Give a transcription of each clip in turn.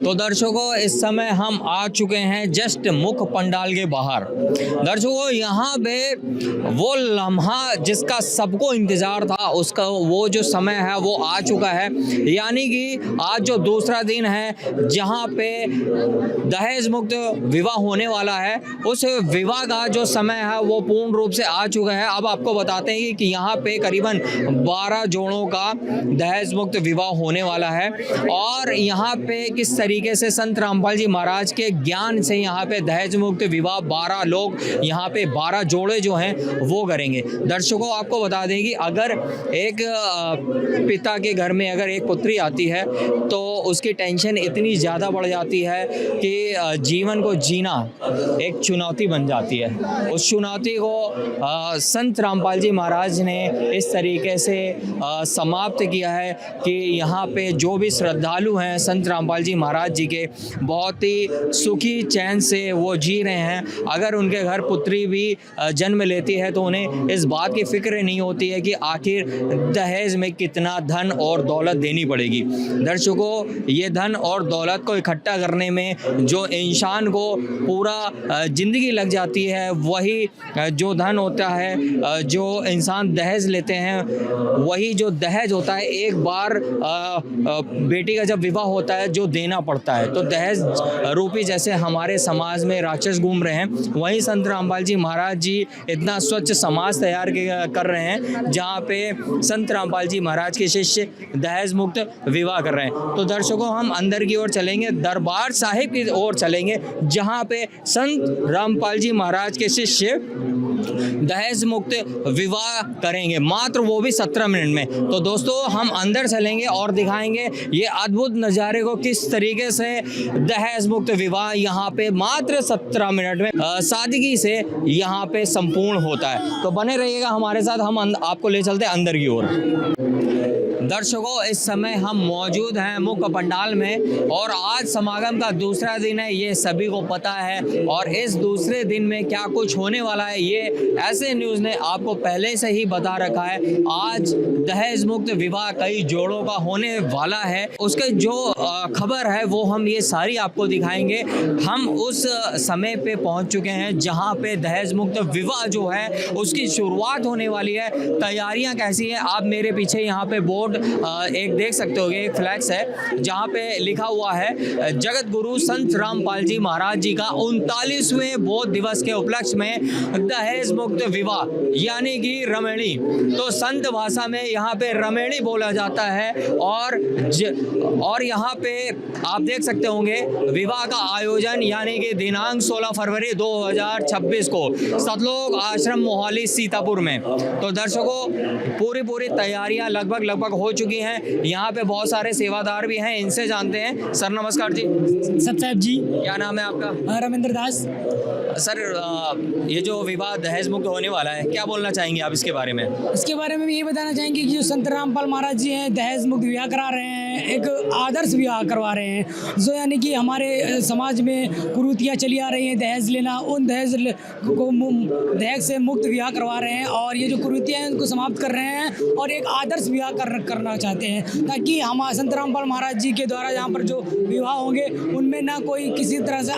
तो दर्शकों इस समय हम आ चुके हैं जस्ट मुख्य पंडाल के बाहर। दर्शकों यहाँ पे वो लम्हा जिसका सबको इंतजार था उसका वो जो समय है वो आ चुका है, यानी कि आज जो दूसरा दिन है जहाँ पे दहेज मुक्त विवाह होने वाला है, उस विवाह का जो समय है वो पूर्ण रूप से आ चुका है। अब आपको बताते हैं कि यहाँ पे करीबन 12 जोड़ों का दहेज मुक्त विवाह होने वाला है और यहाँ पे किस तरीके से संत रामपाल जी महाराज के ज्ञान से यहाँ पे दहेज मुक्त विवाह 12 लोग यहाँ पे 12 जोड़े जो हैं वो करेंगे। दर्शकों आपको बता दें कि अगर एक पिता के घर में अगर एक पुत्री आती है तो उसकी टेंशन इतनी ज़्यादा बढ़ जाती है कि जीवन को जीना एक चुनौती बन जाती है। उस चुनौती को संत रामपाल जी महाराज ने इस तरीके से समाप्त किया है कि यहाँ पे जो भी श्रद्धालु हैं संत रामपाल जी महाराज जी के बहुत ही सुखी चैन से वो जी रहे हैं। अगर उनके घर पुत्री भी जन्म लेती है तो उन्हें इस बात की फिक्र नहीं होती है कि आखिर दहेज में कितना धन और दौलत देनी पड़ेगी। दर्शकों ये धन और दौलत को इकट्ठा करने में जो इंसान को पूरा ज़िंदगी लग जाती है, वही जो धन होता है जो इंसान दहेज लेते हैं, वही जो दहेज होता है एक बार बेटी का जब विवाह होता है जो देना पड़ता है। तो दहेज रूपी जैसे हमारे समाज में राक्षस घूम रहे हैं, वहीं संत रामपाल जी महाराज जी इतना स्वच्छ समाज तैयार कर रहे हैं जहाँ पे संत रामपाल जी महाराज के शिष्य दहेज मुक्त विवाह कर रहे हैं। तो दर्शकों हम अंदर की ओर चलेंगे, दरबार साहिब की ओर चलेंगे जहाँ पे संत रामपाल जी महाराज के शिष्य दहेज मुक्त विवाह करेंगे, मात्र वो भी 17 मिनट में। तो दोस्तों हम अंदर चलेंगे और दिखाएंगे ये अद्भुत नज़ारे को, किस तरीके से दहेज मुक्त विवाह यहाँ पे मात्र 17 मिनट में सादगी से यहाँ पे संपूर्ण होता है। तो बने रहिएगा हमारे साथ, हम आपको ले चलते हैं अंदर की ओर। दर्शकों इस समय हम मौजूद हैं मुख्य पंडाल में और आज समागम का दूसरा दिन है, ये सभी को पता है। और इस दूसरे दिन में क्या कुछ होने वाला है ये ऐसे न्यूज़ ने आपको पहले से ही बता रखा है। आज दहेज मुक्त विवाह कई जोड़ों का होने वाला है, उसके जो खबर है वो हम ये सारी आपको दिखाएंगे। हम उस समय पे पहुंच चुके हैं जहां पे दहेज मुक्त विवाह जो है उसकी शुरुआत होने वाली है। तैयारियां कैसी है आप मेरे पीछे यहाँ पे बोर्ड एक देख सकते होगे, एक फ्लैक्स है जहाँ पे लिखा हुआ है जगत गुरु संत रामपाल जी महाराज जी का 39वें बोध दिवस के उपलक्ष्य में दहेज मुक्त विवाह यानी कि रमेणी। तो संत भाषा में यहाँ पे रमेणी बोला जाता है और यहाँ पे आप देख सकते होंगे विवाह का आयोजन यानी कि दिनांक 16 फरवरी 2026 को सतलोक आश्रम मोहाली सीतापुर में। तो दर्शकों पूरी तैयारियां लगभग हो चुकी हैं। यहाँ पे बहुत सारे सेवादार भी हैं, इनसे जानते हैं। सर नमस्कार जी। सत्याब जी। क्या नाम है आपका? रविंद्र दास। सर ये जो विवाह दहेज मुक्त होने वाला है क्या बोलना चाहेंगे आप इसके बारे में? इसके बारे में भी ये बताना चाहेंगे कि जो संत रामपाल महाराज जी हैं दहेज मुक्त विवाह करा रहे हैं, एक आदर्श विवाह करवा रहे हैं, जो यानी कि हमारे समाज में कुरीतियाँ चली आ रही हैं दहेज लेना, उन दहेज से मुक्त विवाह करवा रहे हैं और ये जो कुरीतियाँ हैं उनको समाप्त कर रहे हैं और एक आदर्श विवाह करना चाहते हैं ताकि हमारे संत रामपाल महाराज जी के द्वारा यहाँ पर जो विवाह होंगे उनमें ना कोई किसी तरह से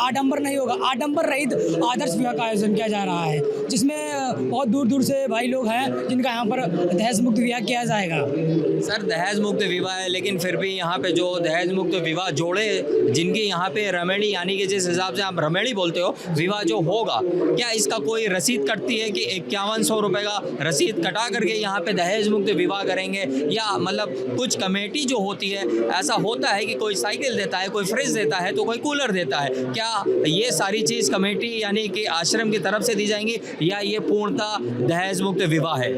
आडंबर नहीं होगा, आडंबर रहित आदर्श विवाह का आयोजन किया जा रहा है जिसमें बहुत दूर से भाई लोग हैं जिनका यहाँ पर दहेज मुक्त विवाह किया जाएगा। सर दहेज मुक्त विवाह है लेकिन फिर भी यहाँ पे जो दहेज मुक्त विवाह जोड़े जिनकी यहाँ पे रमेणी यानी कि जिस हिसाब से आप रमेणी बोलते हो विवाह जो होगा, क्या इसका कोई रसीद कटती है कि 5100 रुपये का रसीद कटा करके यहाँ पे दहेज मुक्त विवाह करेंगे, या मतलब कुछ कमेटी जो होती है ऐसा होता है कि कोई साइकिल देता है, कोई फ्रिज देता है तो कोई कूलर देता है, क्या ये सारी चीज़ कमेटी यानी कि आश्रम की तरफ से दी जाएंगी या ये पूर्णतः दहेज मुक्त विवाह है?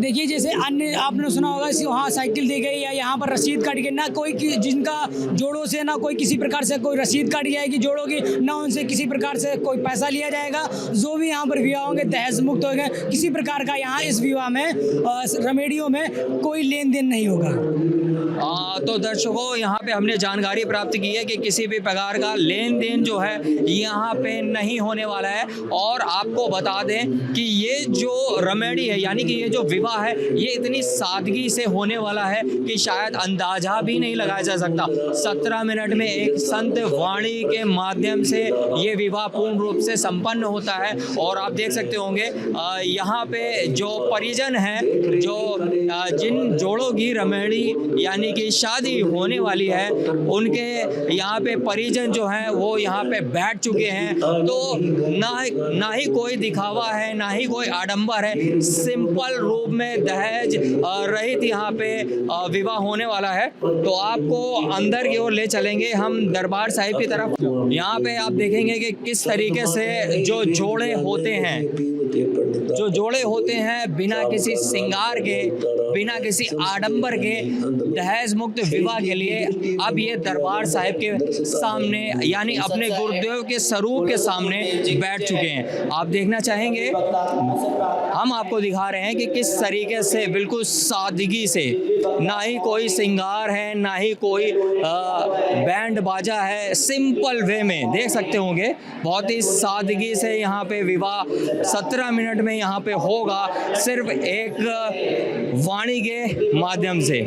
देखिए जैसे अन्य आपने सुना होगा वहाँ साइकिल दी गई या यहाँ पर रसीद काटी गई, ना कोई जिनका जोड़ों से ना कोई किसी प्रकार से कोई रसीद काटी जाएगी जोड़ों की, ना उनसे किसी प्रकार से कोई पैसा लिया जाएगा। जो भी यहाँ पर विवाह होंगे दहेज मुक्त हो गए, किसी प्रकार का यहाँ इस विवाह में रमेड़ियों में कोई लेन देन नहीं होगा। तो दर्शकों, यहाँ पे हमने जानकारी प्राप्त की है कि किसी भी प्रकार का लेन देन जो है यहाँ पे नहीं होने वाला है। और आपको बता दें कि ये जो रेमेडी है, यानी कि ये जो विवाह है, ये इतनी सादगी से होने वाला है कि शायद अंदाजा भी नहीं लगाया जा सकता। 17 मिनट में एक संत वाणी के माध्यम से ये विवाह पूर्ण रूप से संपन्न होता है। और आप देख सकते होंगे यहाँ पे जो परिजन हैं, जो जिन जोड़ों की रेमेडी यानी कि शादी होने वाली है, उनके यहाँ पे परिजन जो हैं वो यहाँ पे बैठ चुके हैं। तो ना ही कोई दिखावा है, ना ही कोई आडंबर है, सिंपल रूप में दहेज रहित यहाँ पे विवाह होने वाला है। तो आपको अंदर की ओर ले चलेंगे हम दरबार साहिब की तरफ। यहाँ पे आप देखेंगे कि किस तरीके से जो जोड़े होते हैं बिना किसी श्रृंगार के, बिना किसी आडंबर के, दहेज मुक्त विवाह के लिए अब ये दरबार साहिब के सामने यानी अपने गुरुदेव के स्वरूप के सामने बैठ चुके हैं। आप देखना चाहेंगे, हम आपको दिखा रहे हैं कि किस तरीके से बिल्कुल सादगी से, ना ही कोई श्रृंगार है, ना ही कोई बैंड बाजा है, सिंपल वे में देख सकते होंगे बहुत ही सादगी से यहाँ पे विवाह 17 मिनट में यहाँ पे होगा, सिर्फ एक वाणी के माध्यम से।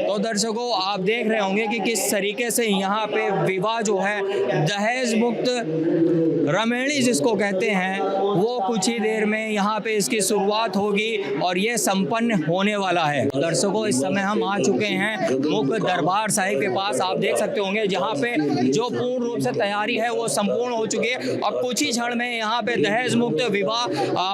तो दर्शकों, आप देख रहे होंगे कि किस तरीके से यहाँ पे विवाह जो है दहेज मुक्त रमेणी जिसको कहते हैं, वो कुछ ही देर में यहाँ पे इसकी शुरुआत होगी और ये संपन्न होने वाला है। दर्शकों, इस समय हम आ चुके हैं मुख्य दरबार साहिब के पास। आप देख सकते होंगे जहाँ पे जो पूर्ण रूप से तैयारी है वो संपूर्ण हो चुकी है और कुछ ही क्षण में यहाँ पे दहेज मुक्त विवाह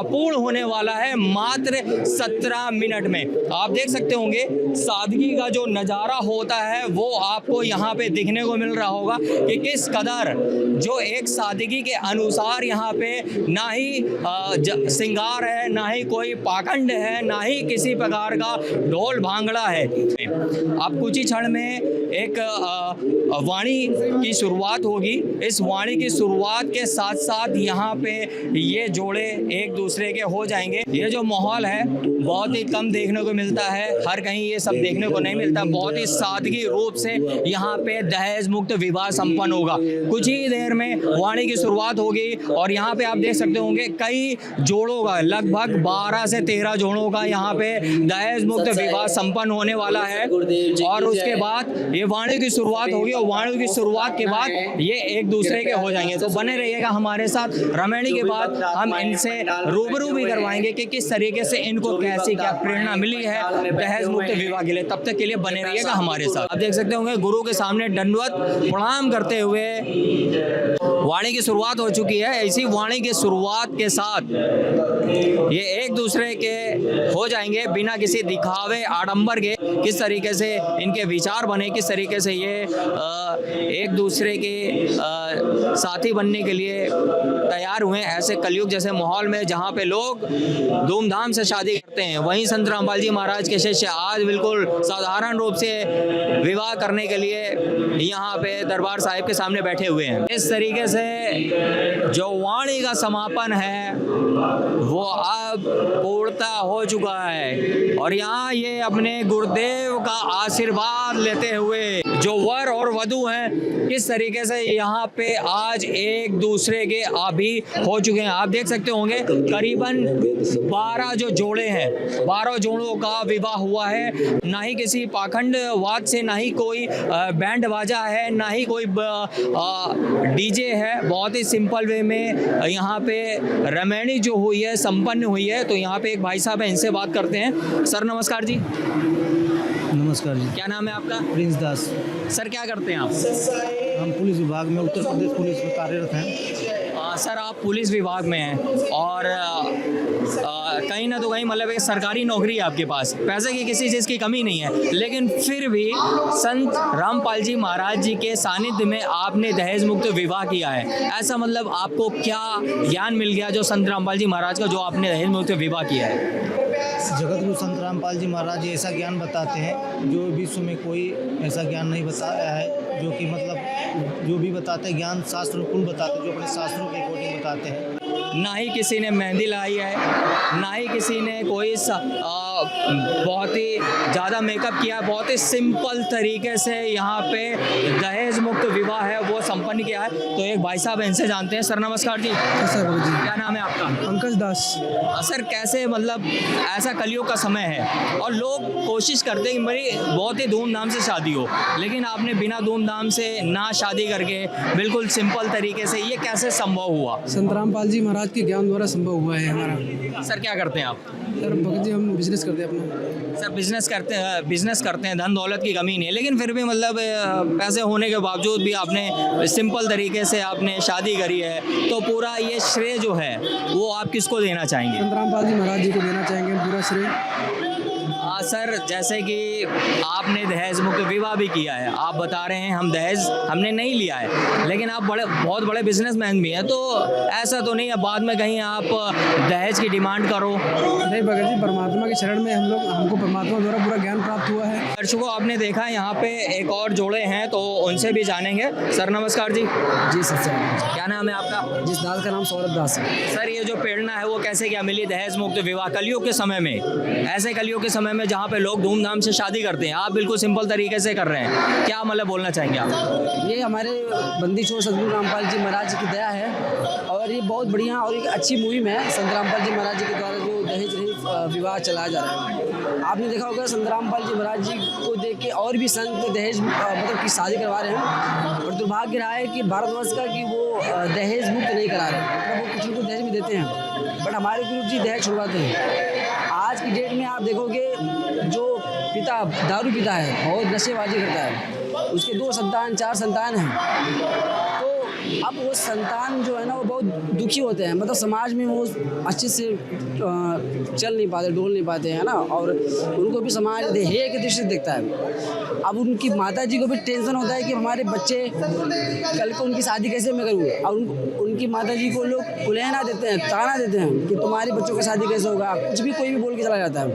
पूर्ण होने वाला है मात्र 17 मिनट में। आप देख सकते होंगे सादगी का जो नज़ारा होता है वो आपको यहाँ पे दिखने को मिल रहा होगा कि किस कदर जो एक सादगी के अनुसार यहाँ पे ना ही श्रृंगार है, ना ही कोई पाखंड है, ना ही किसी प्रकार का ढोल भांगड़ा है। अब कुछ ही क्षण में एक वाणी की शुरुआत होगी। इस वाणी की शुरुआत के साथ साथ यहाँ पे ये जोड़े एक दूसरे के हो जाएंगे। ये जो माहौल है बहुत ही कम देखने को मिलता है, हर कहीं ये सब देखने को नहीं मिलता। बहुत ही सादगी रूप से यहाँ पे दहेज मुक्त विवाह संपन्न होगा। कुछ ही देर में वाणी की शुरुआत होगी और यहाँ पे आप देख सकते होंगे कई जोड़ों का, लगभग 12 से 13 जोड़ों का यहाँ पे दहेज मुक्त विवाह संपन्न होने वाला है। और उसके बाद ये वाणी की शुरुआत होगी और वाणी की शुरुआत के बाद ये एक दूसरे के हो जाएंगे। तो बने रहिएगा हमारे साथ। रमेणी के बाद हम इनसे रूबरू भी करवाएंगे कि किस तरीके से इनको कैसी क्या प्रेरणा मिली है दहेज मुक्त विवाह के लिए। तब तक के लिए बने रहिएगा हमारे साथ। आप देख सकते होंगे गुरु के सामने दंडवत प्रणाम करते हुए वाणी की शुरुआत हो चुकी है। इसी वाणी की शुरुआत के साथ ये एक दूसरे के हो जाएंगे बिना किसी दिखावे आडंबर के। किस तरीके से इनके विचार बने, किस तरीके से ये एक दूसरे के साथी बनने के लिए तैयार हुए ऐसे कलयुग जैसे माहौल में जहाँ पे लोग धूमधाम से शादी करते हैं, वहीं संत रामपाल जी महाराज के शिष्य आज बिल्कुल साधारण रूप से विवाह करने के लिए यहाँ पे दरबार साहिब के सामने बैठे हुए हैं। इस तरीके से जो वाणी का समापन है वो अब पूर्णता हो चुका है और यहाँ ये अपने गुरुदेव का आशीर्वाद लेते हुए जो वर और वधू हैं किस तरीके से यहाँ पे आज एक दूसरे के आभी हो चुके हैं। आप देख सकते होंगे करीबन 12 जो जोड़े हैं, 12 जोड़ों का विवाह हुआ है। ना ही किसी पाखंडवाद से, ना ही कोई बैंड बाजा है, ना ही कोई डीजे है। बहुत ही सिंपल वे में यहाँ पे रमेणी जो हुई है संपन्न हुई है। तो यहाँ पे एक भाई साहब हैं, इनसे बात करते हैं। सर नमस्कार जी। नमस्कार जी। क्या नाम है आपका? प्रिंस दास। सर क्या करते हैं आप? हम पुलिस विभाग में, उत्तर प्रदेश पुलिस में कार्यरत हैं। सर आप पुलिस विभाग में हैं और कहीं ना तो कहीं मतलब एक सरकारी नौकरी है आपके पास, पैसे की किसी चीज़ की कमी नहीं है, लेकिन फिर भी संत रामपाल जी महाराज जी के सानिध्य में आपने दहेज मुक्त विवाह किया है। ऐसा मतलब आपको क्या ज्ञान मिल गया जो संत रामपाल जी महाराज का, जो आपने दहेज मुक्त विवाह किया है? जगतगुरु संत रामपाल जी महाराज जी ऐसा ज्ञान बताते हैं जो विश्व में कोई ऐसा ज्ञान नहीं बताया है, जो कि मतलब जो भी बताते हैं ज्ञान शास्त्र कुल बताते हैं, जो अपने शास्त्रों के अकॉर्डिंग बताते हैं। ना ही किसी ने मेहंदी लाई है, ना ही किसी ने कोई बहुत ही ज़्यादा मेकअप किया। बहुत ही सिंपल तरीके से यहाँ पे दहेज मुक्त विवाह है वो संपन्न किया है। तो एक भाई साहब इनसे जानते हैं। सर नमस्कार जी, सर जी, क्या नाम है आपका? पंकज दास। सर कैसे, मतलब ऐसा कलियुग का समय है और लोग कोशिश करते हैं कि मेरी बहुत ही धूमधाम से शादी हो, लेकिन आपने बिना धूमधाम से ना शादी करके बिल्कुल सिंपल तरीके से, ये कैसे संभव हुआ? संत रामपाल जी महाराज के ज्ञान द्वारा संभव हुआ है हमारा। सर क्या करते हैं आप? सर भगत जी हम बिजनेस करते हैं अपना। सर बिजनेस करते हैं, धन दौलत की कमी नहीं है, लेकिन फिर भी मतलब पैसे होने के बावजूद भी आपने सिंपल तरीके से आपने शादी करी है, तो पूरा ये श्रेय जो है वो आप किसको देना चाहेंगे? संत रामपाल जी महाराज जी को देना चाहेंगे पूरा श्रेय। सर जैसे कि आपने दहेज मुक्त विवाह भी किया है, आप बता रहे हैं हम दहेज हमने नहीं लिया है, लेकिन आप बहुत बड़े बिजनेसमैन भी हैं, तो ऐसा तो नहीं है बाद में कहीं आप दहेज की डिमांड करो? नहीं भगत जी, परमात्मा के शरण में हमको परमात्मा द्वारा पूरा ज्ञान प्राप्त हुआ है। दर्शकों आपने देखा यहाँ पे एक और जोड़े हैं, तो उनसे भी जानेंगे। सर नमस्कार जी। जी सर। क्या नाम है आपका? जिस दास का नाम सौरभ दास है। सर ये जो प्रेरणा है वो कैसे क्या मिली दहेज मुक्त विवाह कलयुग के समय में, ऐसे कलयुग के समय में जहाँ पे लोग धूमधाम से शादी करते हैं, आप बिल्कुल सिंपल तरीके से कर रहे हैं, क्या मतलब बोलना चाहेंगे आप? ये हमारे बंदी छोड़ सदगुरु रामपाल जी महाराज जी की दया है और ये बहुत बढ़िया और एक अच्छी मुहिम है संत रामपाल जी महाराज जी के द्वारा जो दहेज रहित विवाह चलाया जा रहा है। आपने देखा होगा संत रामपाल जी महाराज जी को देख के और भी संत दहेज मतलब की शादी करवा रहे हैं, और दुर्भाग्य रहा है कि भारतवर्ष का कि वो दहेज मुक्त नहीं करा रहे हैं, मतलब वो कुछ लोग दहेज भी देते हैं, बट हमारे गुरु जी दहेज छुड़वाते हैं। आज की डेट में आप देखोगे जो पिता दारू पीता है, बहुत नशेबाजी करता है, उसके 2 संतान 4 संतान हैं, तो अब वो संतान जो है ना वो बहुत दुखी होते हैं, मतलब समाज में वो अच्छे से चल नहीं पाते, डोल नहीं पाते हैं ना, और उनको भी समाज हेय के दृष्टि से देखता है। अब उनकी माता जी को भी टेंशन होता है कि हमारे बच्चे कल को उनकी शादी कैसे मैं करूँ, और उनकी माता जी को लोग कुलहना देते हैं, ताना देते हैं कि तुम्हारे बच्चों की शादी कैसे होगा, कुछ भी कोई भी बोल के चला जाता है।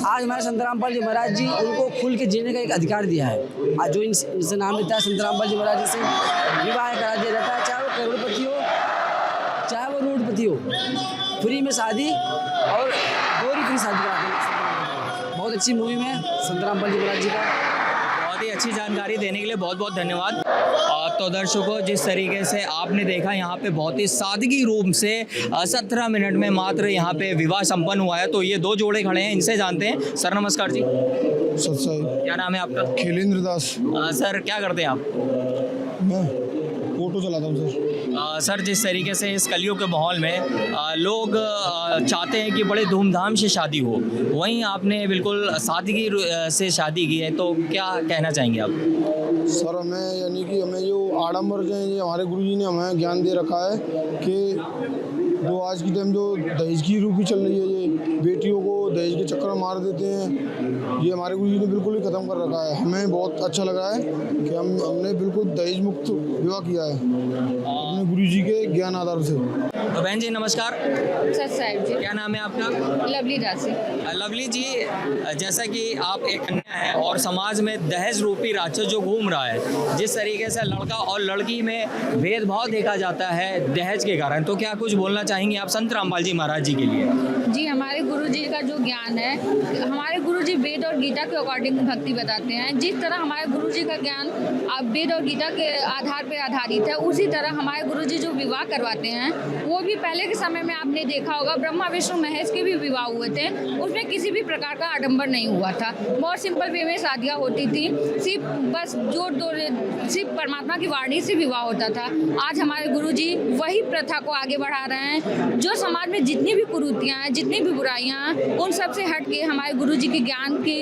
आज हमारे संत रामपाल जी महाराज जी उनको खुल के जीने का एक अधिकार दिया है। आज जो इनसे नाम लेता है संत रामपाल जी महाराज जी से विवाह करा दिया जाता है, चाहे वो करोड़पति हो चाहे वो रोडपति हो, फ्री में शादी और गोरी फ्री शादी कराते हैं। बहुत अच्छी मुहिम है संत रामपाल जी महाराज जी का। बहुत ही अच्छी जानकारी देने के लिए बहुत बहुत धन्यवाद। तो दर्शकों जिस तरीके से आपने देखा यहाँ पे बहुत ही सादगी रूप से 17 मिनट में मात्र यहाँ पे विवाह संपन्न हुआ है। तो ये 2 जोड़े खड़े हैं, इनसे जानते हैं। सर नमस्कार जी। सत्साई। क्या नाम है आपका? खेलेंद्र दास। सर क्या करते हैं आप? मैं ऑटो चलाता हूँ सर। सर जिस तरीके से इस कलयुग के माहौल में लोग चाहते हैं कि बड़े धूमधाम से शादी हो, वहीं आपने बिल्कुल सादगी से शादी की है, तो क्या कहना चाहेंगे आप? सर हमें यानी कि हमें जो आडम्बर जो है हमारे गुरुजी ने हमें ज्ञान दे रखा है कि जो आज की टाइम जो दहेज की रूपी चल रही है, ये बेटियों को दहेज के चक्कर मार देते हैं, ये हमारे गुरुजी ने बिल्कुल ही ख़त्म कर रखा है। हमें बहुत अच्छा लगा है कि हमने बिल्कुल दहेज मुक्त विवाह किया है अपने गुरुजी के ज्ञान आधार से। तो बहन जी नमस्कार। सर साहिब जी। क्या नाम है आपका? लवली राशि। लवली जी, जैसा कि आप एक कन्या हैं और समाज में दहेज रूपी राक्षस जो घूम रहा है, जिस तरीके से लड़का और लड़की में भेदभाव देखा जाता है दहेज के कारण, तो क्या कुछ बोलना चाहेंगे आप संत रामपाल जी महाराज जी के लिए? जी हमारे गुरुजी का जो ज्ञान है, हमारे गुरुजी वेद और गीता के अकॉर्डिंग भक्ति बताते हैं। जिस तरह हमारे गुरुजी का ज्ञान वेद और गीता के आधार पर आधारित है, उसी तरह हमारे गुरुजी जो विवाह करवाते हैं वो भी पहले के समय में आपने देखा होगा ब्रह्मा विष्णु महेश के भी विवाह हुए थे, उसमें किसी भी प्रकार का आडंबर नहीं हुआ था, बहुत सिंपल वे में शादियाँ होती थी, सिर्फ बस सिर्फ परमात्मा की वाणी से विवाह होता था। आज हमारे गुरुजी वही प्रथा को आगे बढ़ा रहे हैं। जो समाज में जितनी भी कुरीतियाँ हैं, जितनी भी बुराइयाँ हैं, उन सब से हट के हमारे गुरुजी के ज्ञान के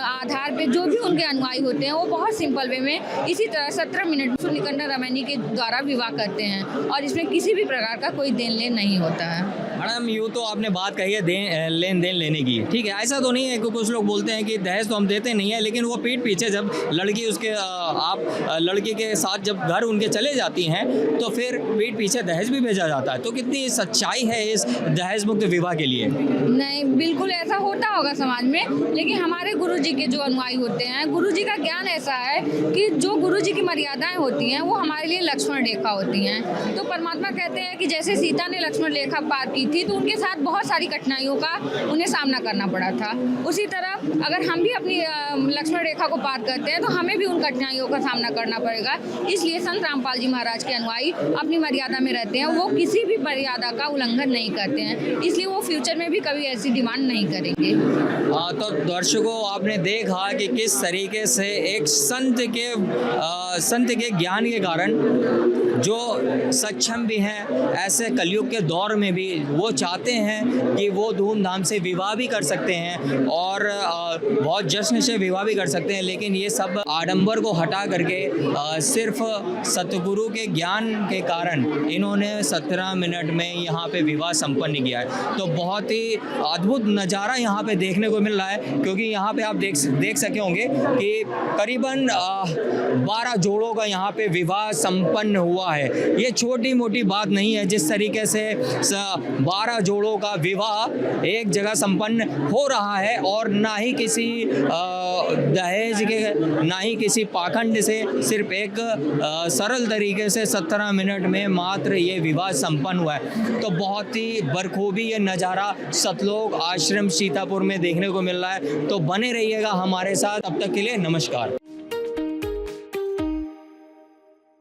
आधार पर जो भी उनके अनुयायी होते हैं वो बहुत सिंपल वे में इसी तरह 17 मिनट निकंदर रमैनी के द्वारा विवाह करते हैं, और इसमें किसी भी प्रकार का कोई देन लेन नहीं होता है। मैडम यूँ तो आपने बात कही है लेन देन लेने की, ठीक है, ऐसा तो नहीं है कि कुछ लोग बोलते हैं कि दहेज तो हम देते नहीं है, लेकिन वो पीठ पीछे जब लड़की उसके आप लड़की के साथ जब घर उनके चले जाती हैं तो फिर पीठ पीछे दहेज भी भेजा जाता है। तो कितनी सच्चाई है इस दहेज मुक्त विवाह के लिए? नहीं, बिल्कुल ऐसा होता होगा समाज में, लेकिन हमारे गुरुजी के जो अनुयायी होते हैं, गुरुजी का ज्ञान ऐसा है कि जो गुरुजी की मर्यादाएं होती हैं वो हमारे लिए लक्ष्मण रेखा होती हैं। तो परमात्मा कहते हैं कि जैसे सीता ने लक्ष्मण रेखा पार की थी तो उनके साथ बहुत सारी कठिनाइयों का उन्हें सामना करना पड़ा था। उसी तरह अगर हम भी अपनी लक्ष्मण रेखा को पार करते हैं तो हमें भी उन कठिनाइयों का सामना करना पड़ेगा। इसलिए संत रामपाल जी महाराज के अनुयायी अपनी मर्यादा में रहते हैं, वो किसी भी मर्यादा का उल्लंघन नहीं करते हैं, इसलिए वो फ्यूचर में भी कभी ऐसी डिमांड नहीं करेंगे। तो दर्शकों, आपने देखा कि किस तरीके से एक संत के ज्ञान के कारण जो सक्षम भी हैं, ऐसे कलयुग के दौर में भी वो चाहते हैं कि वो धूमधाम से विवाह भी कर सकते हैं और बहुत जश्न से विवाह भी कर सकते हैं, लेकिन ये सब आडंबर को हटा करके सिर्फ सतगुरु के ज्ञान के कारण इन्होंने 17 मिनट में यहाँ पे विवाह संपन्न किया है। तो बहुत ही अद्भुत नज़ारा यहाँ पे देखने को मिल रहा है, क्योंकि यहाँ पे आप देख सके होंगे कि करीबन 12 जोड़ों का यहाँ पे विवाह संपन्न हुआ है। ये छोटी मोटी बात नहीं है, जिस तरीके से 12 जोड़ों का विवाह एक जगह संपन्न हो रहा है और ना ही किसी दहेज के, ना ही किसी पाखंड से, सिर्फ एक सरल तरीके से 17 मिनट में मात्र ये विवाह संपन्न हुआ है। तो बहुत ही बखूबी ये नज़ारा सतलोक आश्रम सीतापुर में देखने को मिल रहा है। तो बने रहिएगा हमारे साथ, तब तक के लिए नमस्कार।